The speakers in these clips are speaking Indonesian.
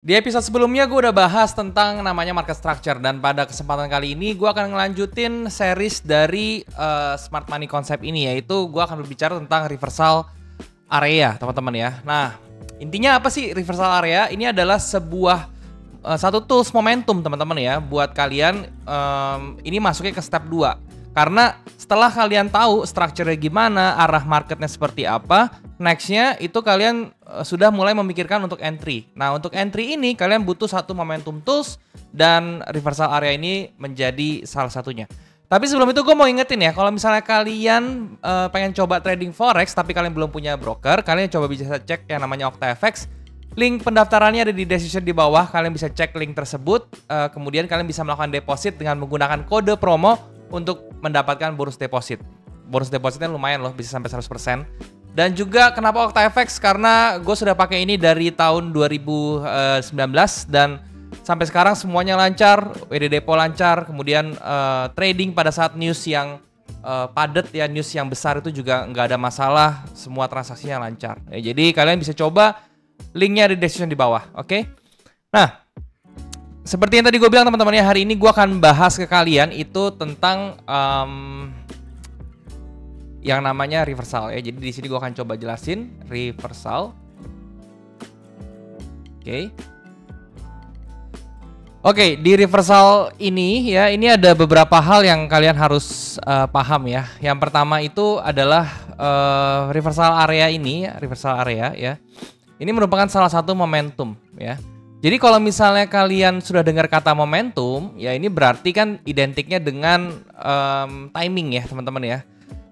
Di episode sebelumnya gue udah bahas tentang namanya market structure, dan pada kesempatan kali ini gue akan ngelanjutin series dari Smart Money Concept ini, yaitu gue akan berbicara tentang reversal area, teman-teman ya. Nah, intinya apa sih reversal area? Ini adalah sebuah satu tools momentum, teman-teman ya, buat kalian. Ini masuknya ke step 2. Karena setelah kalian tahu structure-nya gimana, arah marketnya seperti apa, next-nya itu kalian sudah mulai memikirkan untuk entry. Nah, untuk entry ini kalian butuh satu momentum tools, dan reversal area ini menjadi salah satunya. Tapi sebelum itu gue mau ingetin ya, kalau misalnya kalian pengen coba trading forex tapi kalian belum punya broker, kalian coba bisa cek yang namanya OctaFX. Link pendaftarannya ada di description di bawah, kalian bisa cek link tersebut. Kemudian kalian bisa melakukan deposit dengan menggunakan kode promo untuk mendapatkan bonus deposit. Bonus depositnya lumayan loh, bisa sampai 100%. Dan juga kenapa OctaFX? Karena gue sudah pakai ini dari tahun 2019 dan sampai sekarang semuanya lancar, WD Depo lancar, kemudian trading pada saat news yang padat ya, news yang besar itu juga nggak ada masalah, semua transaksinya lancar. Jadi kalian bisa coba, linknya di description di bawah, oke? Nah, seperti yang tadi gue bilang teman-teman ya, hari ini gue akan bahas ke kalian itu tentang yang namanya reversal ya. Jadi di sini gue akan coba jelasin reversal. Oke, di reversal ini ya, ini ada beberapa hal yang kalian harus paham ya. Yang pertama itu adalah reversal area ini, reversal area ya. Ini merupakan salah satu momentum ya. Jadi kalau misalnya kalian sudah dengar kata momentum, ya ini berarti kan identiknya dengan timing ya teman-teman ya.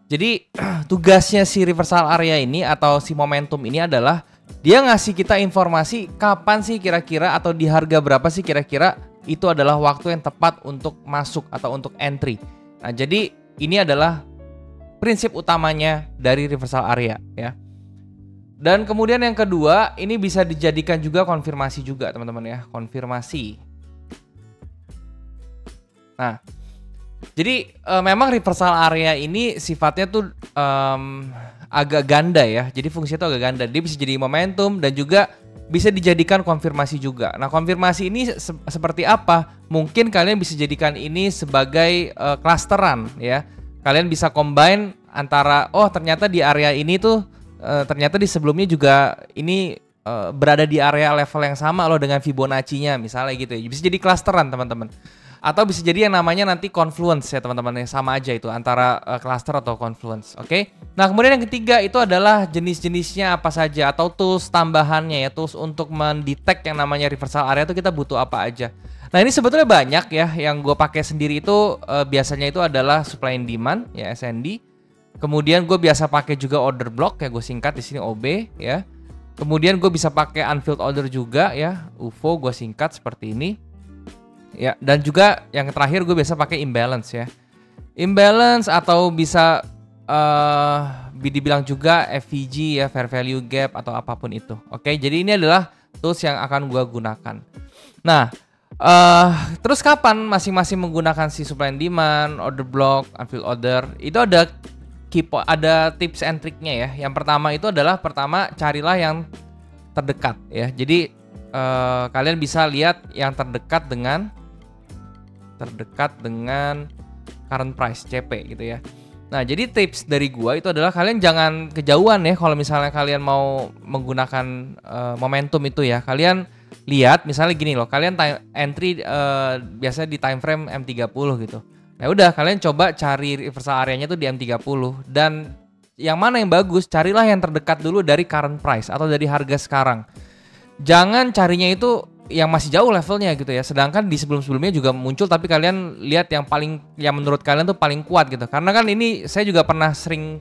Jadi tugasnya si reversal area ini atau si momentum ini adalah dia ngasih kita informasi kapan sih kira-kira atau di harga berapa sih kira-kira itu adalah waktu yang tepat untuk masuk atau untuk entry. Nah, jadi ini adalah prinsip utamanya dari reversal area ya. Dan kemudian yang kedua, ini bisa dijadikan juga konfirmasi juga teman-teman ya, konfirmasi. Nah, jadi memang reversal area ini sifatnya tuh agak ganda ya. Jadi fungsinya tuh agak ganda. Dia bisa jadi momentum dan juga bisa dijadikan konfirmasi juga. Nah, konfirmasi ini seperti apa? Mungkin kalian bisa jadikan ini sebagai clusteran ya. Kalian bisa combine antara, oh ternyata di area ini tuh ternyata di sebelumnya juga ini berada di area level yang sama loh dengan Fibonacci-nya misalnya gitu ya. Bisa jadi clusteran teman-teman. Atau bisa jadi yang namanya nanti confluence ya teman-teman, sama aja itu antara cluster atau confluence. Oke. Nah, kemudian yang ketiga itu adalah jenis-jenisnya apa saja atau tools tambahannya ya, tools untuk mendetek yang namanya reversal area itu kita butuh apa aja. Nah, ini sebetulnya banyak ya, yang gue pakai sendiri itu biasanya itu adalah supply and demand ya, SND. Kemudian gue biasa pakai juga order block ya, gue singkat di sini OB ya. Kemudian gue bisa pakai unfilled order juga ya, UFO gue singkat seperti ini. Ya, dan juga yang terakhir gue biasa pakai imbalance ya. Imbalance atau bisa dibilang juga FVG ya, fair value gap atau apapun itu. Oke, jadi ini adalah tools yang akan gue gunakan. Nah, terus kapan masing-masing menggunakan si supply and demand, order block, unfilled order? Itu ada tips and triknya ya. Yang pertama itu adalah carilah yang terdekat ya. Jadi kalian bisa lihat yang terdekat dengan current price CP gitu ya. Nah, jadi tips dari gua itu adalah kalian jangan kejauhan ya kalau misalnya kalian mau menggunakan momentum itu ya. Kalian lihat misalnya gini loh, kalian entry biasanya di time frame M30 gitu. Nah udah, kalian coba cari reversal areanya tuh di M30, dan yang mana yang bagus, carilah yang terdekat dulu dari current price atau dari harga sekarang. Jangan carinya itu yang masih jauh levelnya gitu ya. Sedangkan di sebelum-sebelumnya juga muncul, tapi kalian lihat yang menurut kalian tuh paling kuat gitu. Karena kan ini saya juga pernah sering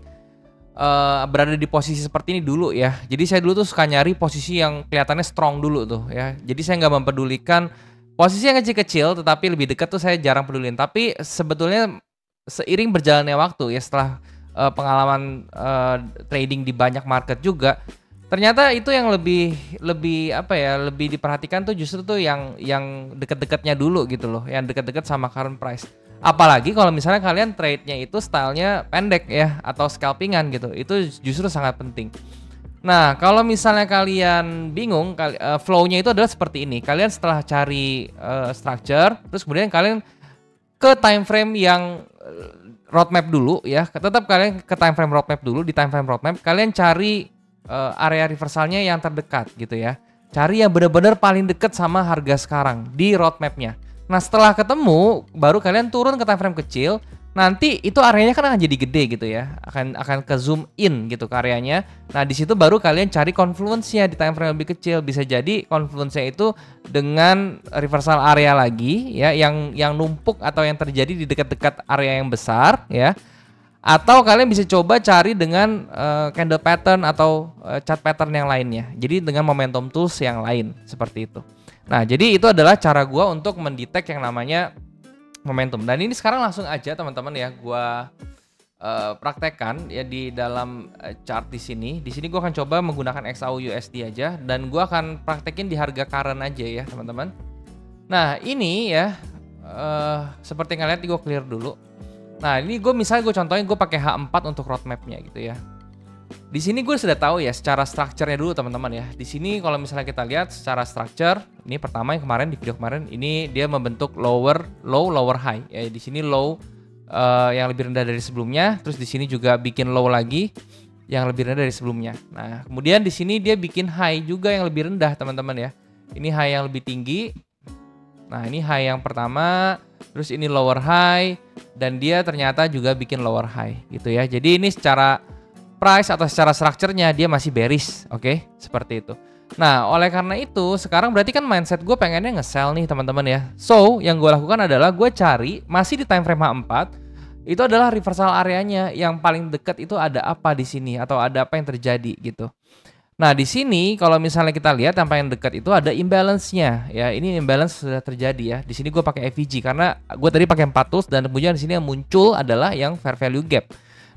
berada di posisi seperti ini dulu ya. Jadi saya dulu tuh suka nyari posisi yang kelihatannya strong dulu tuh ya. Jadi saya nggak mempedulikan posisi yang kecil-kecil, tetapi lebih dekat tuh saya jarang pedulin. Tapi sebetulnya seiring berjalannya waktu ya, setelah pengalaman trading di banyak market juga, ternyata itu yang lebih diperhatikan tuh justru tuh yang dekat-dekatnya dulu gitu loh, yang dekat-dekat sama current price. Apalagi kalau misalnya kalian trade-nya itu stylenya pendek ya, atau scalpingan gitu, itu justru sangat penting. Nah, kalau misalnya kalian bingung, flow-nya itu adalah seperti ini. Kalian setelah cari structure, terus kemudian kalian ke time frame yang roadmap dulu ya. Tetap kalian ke time frame roadmap dulu. Di time frame roadmap kalian cari area reversalnya yang terdekat gitu ya. Cari yang benar-benar paling dekat sama harga sekarang di roadmapnya. Nah, setelah ketemu, baru kalian turun ke time frame kecil. Nanti itu areanya kan akan jadi gede gitu ya, akan ke zoom in gitu ke areanya. Nah di situ baru kalian cari confluence-nya di time frame lebih kecil. Bisa jadi confluence-nya itu dengan reversal area lagi ya, yang numpuk atau yang terjadi di dekat-dekat area yang besar ya. Atau kalian bisa coba cari dengan candle pattern atau chart pattern yang lainnya. Jadi dengan momentum tools yang lain seperti itu. Nah jadi itu adalah cara gua untuk mendetek yang namanya momentum. Dan ini sekarang langsung aja teman-teman ya, gua praktekkan ya di dalam chart di sini. Di sini gua akan coba menggunakan XAU USD aja dan gua akan praktekin di harga current aja ya teman-teman. Nah ini ya seperti yang kalian lihat, gue clear dulu. Nah ini gue misalnya gue contohin gue pakai H4 untuk roadmapnya gitu ya. Di sini gue sudah tahu ya secara structure-nya dulu teman-teman ya. Di sini kalau misalnya kita lihat secara structure, ini pertama yang kemarin di video kemarin ini dia membentuk low, lower, high. Ya di sini low yang lebih rendah dari sebelumnya, terus di sini juga bikin low lagi yang lebih rendah dari sebelumnya. Nah, kemudian di sini dia bikin high juga yang lebih rendah teman-teman ya. Ini high yang lebih tinggi. Nah, ini high yang pertama, terus ini lower high dan dia ternyata juga bikin lower high gitu ya. Jadi ini secara price atau secara structure-nya dia masih bearish, oke? Seperti itu. Nah, oleh karena itu sekarang berarti kan mindset gue pengennya nge-sell nih teman-teman ya. So, yang gue lakukan adalah gue cari masih di time frame H4, itu adalah reversal areanya yang paling dekat itu ada apa di sini atau ada apa yang terjadi gitu. Nah, di sini kalau misalnya kita lihat yang paling dekat itu ada imbalance-nya ya. Ini imbalance sudah terjadi ya. Di sini gue pakai FVG karena gue tadi pakai 4 tools dan kemudian di sini yang muncul adalah yang fair value gap.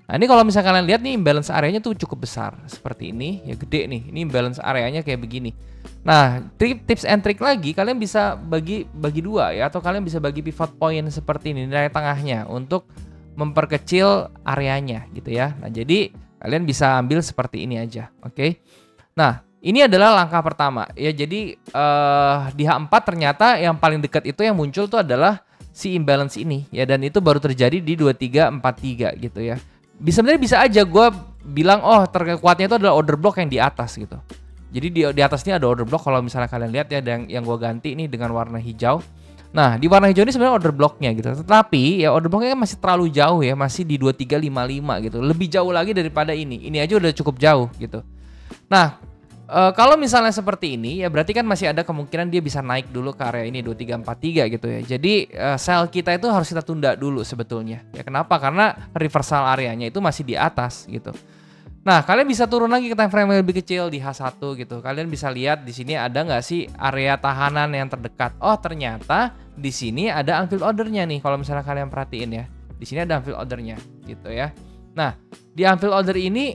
Nah, ini kalau misalnya kalian lihat nih imbalance areanya tuh cukup besar seperti ini, ya gede nih. Ini imbalance areanya kayak begini. Nah, tips and trick lagi kalian bisa bagi dua ya, atau kalian bisa bagi pivot point seperti ini nilai tengahnya untuk memperkecil areanya gitu ya. Nah, jadi kalian bisa ambil seperti ini aja, oke? Nah, ini adalah langkah pertama ya. Jadi di H4 ternyata yang paling dekat itu yang muncul tuh adalah si imbalance ini ya, dan itu baru terjadi di 2343 gitu ya. Sebenarnya bisa aja gue bilang oh terkuatnya itu adalah order block yang di atas gitu. Jadi di atas ini ada order block kalau misalnya kalian lihat ya, yang gue ganti ini dengan warna hijau. Nah, di warna hijau ini sebenarnya order blocknya gitu. Tetapi ya order blocknya masih terlalu jauh ya, masih di 2355 gitu. Lebih jauh lagi daripada ini. Ini aja udah cukup jauh gitu. Nah, kalau misalnya seperti ini ya berarti kan masih ada kemungkinan dia bisa naik dulu ke area ini 2343 gitu ya. Jadi sell kita itu harus kita tunda dulu sebetulnya. Ya kenapa? Karena reversal areanya itu masih di atas gitu. Nah, kalian bisa turun lagi ke time frame yang lebih kecil di H1 gitu. Kalian bisa lihat di sini ada nggak sih area tahanan yang terdekat. Oh, ternyata di sini ada unfilled ordernya nih. Kalau misalnya kalian perhatiin ya, di sini ada unfilled ordernya gitu ya. Nah, di unfilled order ini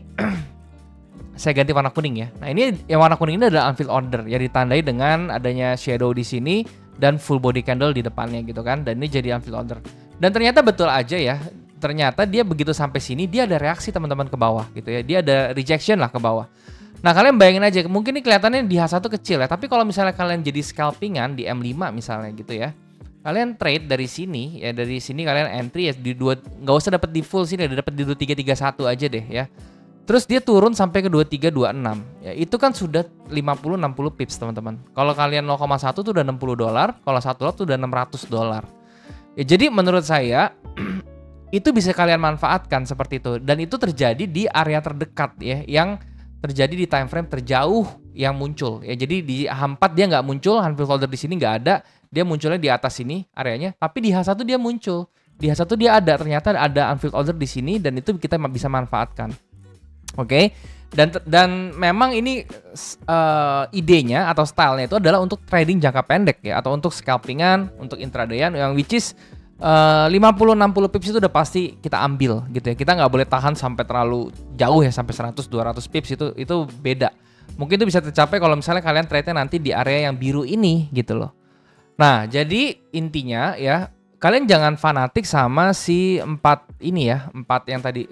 saya ganti warna kuning ya. Nah, ini yang warna kuning ini adalah unfilled order ya, ditandai dengan adanya shadow di sini dan full body candle di depannya gitu kan. Dan ini jadi unfilled order. Dan ternyata betul aja ya. Ternyata dia begitu sampai sini dia ada reaksi teman-teman ke bawah gitu ya. Dia ada rejection lah ke bawah. Nah, kalian bayangin aja, mungkin ini kelihatannya di H1 kecil ya, tapi kalau misalnya kalian jadi scalpingan di M5 misalnya gitu ya. Kalian trade dari sini ya, dari sini kalian entry ya di nggak usah dapat di full sini, dapat di 2331 aja deh ya. Terus dia turun sampai ke 2326. Ya, itu kan sudah 50-60 pips, teman-teman. Kalau kalian 0,1 tuh udah $60, kalau 1 lot tuh udah $600. Ya, jadi menurut saya itu bisa kalian manfaatkan seperti itu, dan itu terjadi di area terdekat ya, yang terjadi di time frame terjauh yang muncul ya. Jadi di H4 dia nggak muncul, unfilled order di sini nggak ada, dia munculnya di atas sini areanya, tapi di H1 dia muncul. Di H1 dia ada, ternyata ada unfilled order di sini, dan itu kita bisa manfaatkan. Oke. Dan memang ini idenya atau stylenya itu adalah untuk trading jangka pendek ya, atau untuk scalpingan, untuk intradayan, yang which is 50-60 pips itu udah pasti kita ambil gitu ya. Kita nggak boleh tahan sampai terlalu jauh ya, sampai 100-200 pips, itu beda. Mungkin itu bisa tercapai kalau misalnya kalian trade-nya nanti di area yang biru ini gitu loh. Nah, jadi intinya ya, kalian jangan fanatik sama si 4 ini ya, 4 yang tadi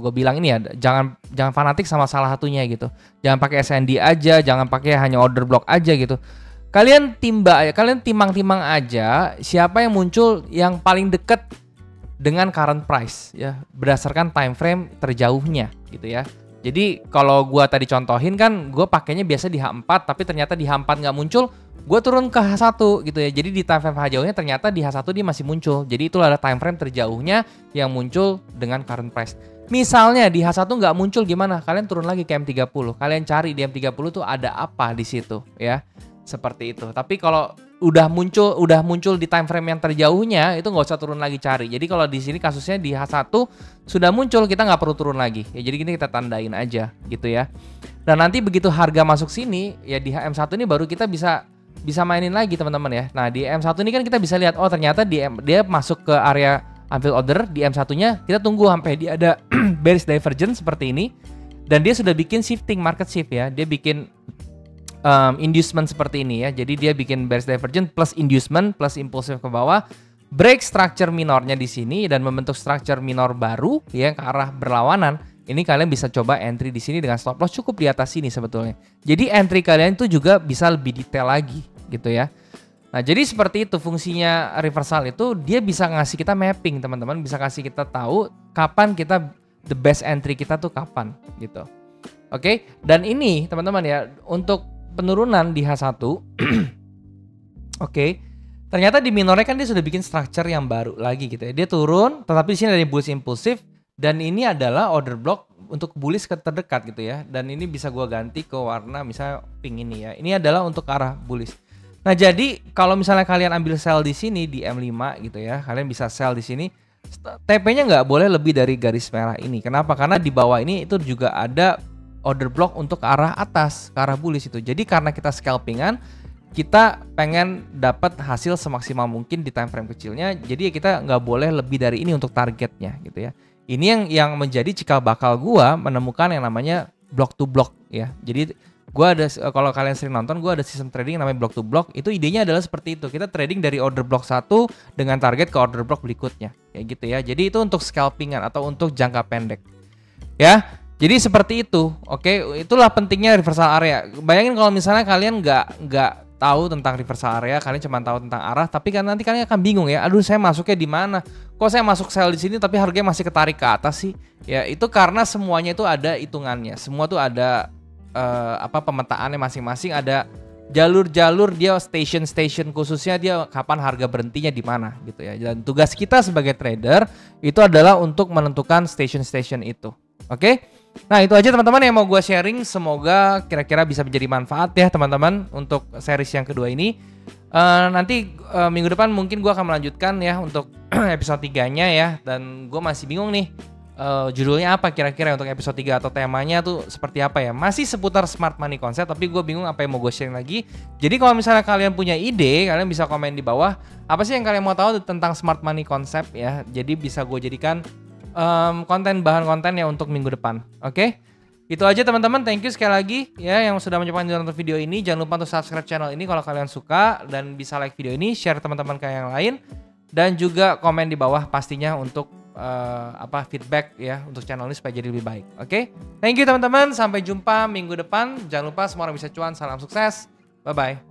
gue bilang ini ya. Jangan fanatik sama salah satunya gitu. Jangan pakai SND aja, jangan pakai hanya order block aja gitu. Kalian timang-timang aja siapa yang muncul yang paling dekat dengan current price ya, berdasarkan time frame terjauhnya gitu ya. Jadi kalau gua tadi contohin kan gua pakainya biasa di H4, tapi ternyata di H4 nggak muncul, gua turun ke H1 gitu ya. Jadi di time frame terjauhnya ternyata di H1 dia masih muncul. Jadi itu adalah time frame terjauhnya yang muncul dengan current price. Misalnya di H1 nggak muncul gimana? Kalian turun lagi ke M30. Kalian cari di M30 tuh ada apa di situ ya. Seperti itu. Tapi kalau udah muncul di time frame yang terjauhnya, itu nggak usah turun lagi cari. Jadi kalau di sini kasusnya di H1 sudah muncul, kita nggak perlu turun lagi. Ya jadi gini kita tandain aja gitu ya. Dan nanti begitu harga masuk sini ya di M1 ini baru kita bisa mainin lagi teman-teman ya. Nah, di M1 ini kan kita bisa lihat oh ternyata dia masuk ke area ambil order di M1-nya, kita tunggu sampai dia ada bearish divergence seperti ini dan dia sudah bikin shifting market shift ya. Dia bikin inducement seperti ini ya. Jadi dia bikin bearish divergence plus inducement plus impulsif ke bawah, break structure minornya di sini dan membentuk structure minor baru ya ke arah berlawanan. Ini kalian bisa coba entry di sini dengan stop loss cukup di atas sini sebetulnya. Jadi entry kalian itu juga bisa lebih detail lagi gitu ya. Nah, jadi seperti itu fungsinya reversal itu, dia bisa ngasih kita mapping teman-teman, bisa kasih kita tahu kapan kita the best entry kita tuh kapan gitu. Oke, dan ini teman-teman ya untuk penurunan di H1 oke, ternyata di minornya kan dia sudah bikin structure yang baru lagi gitu ya. Dia turun, tetapi di sini ada bullish impulsif dan ini adalah order block untuk bullish terdekat gitu ya. Dan ini bisa gua ganti ke warna misalnya pink ini ya. Ini adalah untuk arah bullish. Nah, jadi kalau misalnya kalian ambil sell di sini di M5 gitu ya, kalian bisa sell di sini. TP-nya nggak boleh lebih dari garis merah ini. Kenapa? Karena di bawah ini itu juga ada order block untuk ke arah atas, ke arah bullish itu. Jadi karena kita scalpingan, kita pengen dapat hasil semaksimal mungkin di time frame kecilnya. Jadi kita nggak boleh lebih dari ini untuk targetnya gitu ya. Ini yang menjadi cikal bakal gua menemukan yang namanya block to block ya. Jadi gua ada, kalau kalian sering nonton, gua ada sistem trading namanya block to block. Itu idenya adalah seperti itu. Kita trading dari order block 1 dengan target ke order block berikutnya. Kayak gitu ya. Jadi itu untuk scalpingan atau untuk jangka pendek. Ya. Jadi seperti itu, oke. Itulah pentingnya reversal area. Bayangin kalau misalnya kalian nggak tahu tentang reversal area, kalian cuma tahu tentang arah, tapi kan nanti kalian akan bingung ya. Aduh, saya masuknya di mana? Kok saya masuk sell di sini tapi harganya masih ketarik ke atas sih? Ya itu karena semuanya itu ada hitungannya. Semua tuh ada pemetaannya masing-masing. Ada jalur-jalur dia station khususnya dia kapan harga berhentinya di mana gitu ya. Dan tugas kita sebagai trader itu adalah untuk menentukan station itu, oke? Nah itu aja teman-teman yang mau gue sharing. Semoga kira-kira bisa menjadi manfaat ya teman-teman untuk series yang kedua ini. Nanti minggu depan mungkin gue akan melanjutkan ya untuk episode 3-nya ya. Dan gue masih bingung nih judulnya apa kira-kira untuk episode 3 atau temanya tuh seperti apa ya. Masih seputar smart money concept, tapi gue bingung apa yang mau gue sharing lagi. Jadi kalau misalnya kalian punya ide, kalian bisa komen di bawah apa sih yang kalian mau tahu tentang smart money concept ya. Jadi bisa gue jadikan bahan kontennya untuk minggu depan. Oke? Itu aja teman-teman. Thank you sekali lagi ya yang sudah menyempatkan nonton video ini. Jangan lupa untuk subscribe channel ini kalau kalian suka, dan bisa like video ini, share teman-teman ke yang lain, dan juga komen di bawah pastinya untuk feedback ya untuk channel ini supaya jadi lebih baik. Oke? Thank you teman-teman. Sampai jumpa minggu depan. Jangan lupa semua orang bisa cuan. Salam sukses. Bye bye.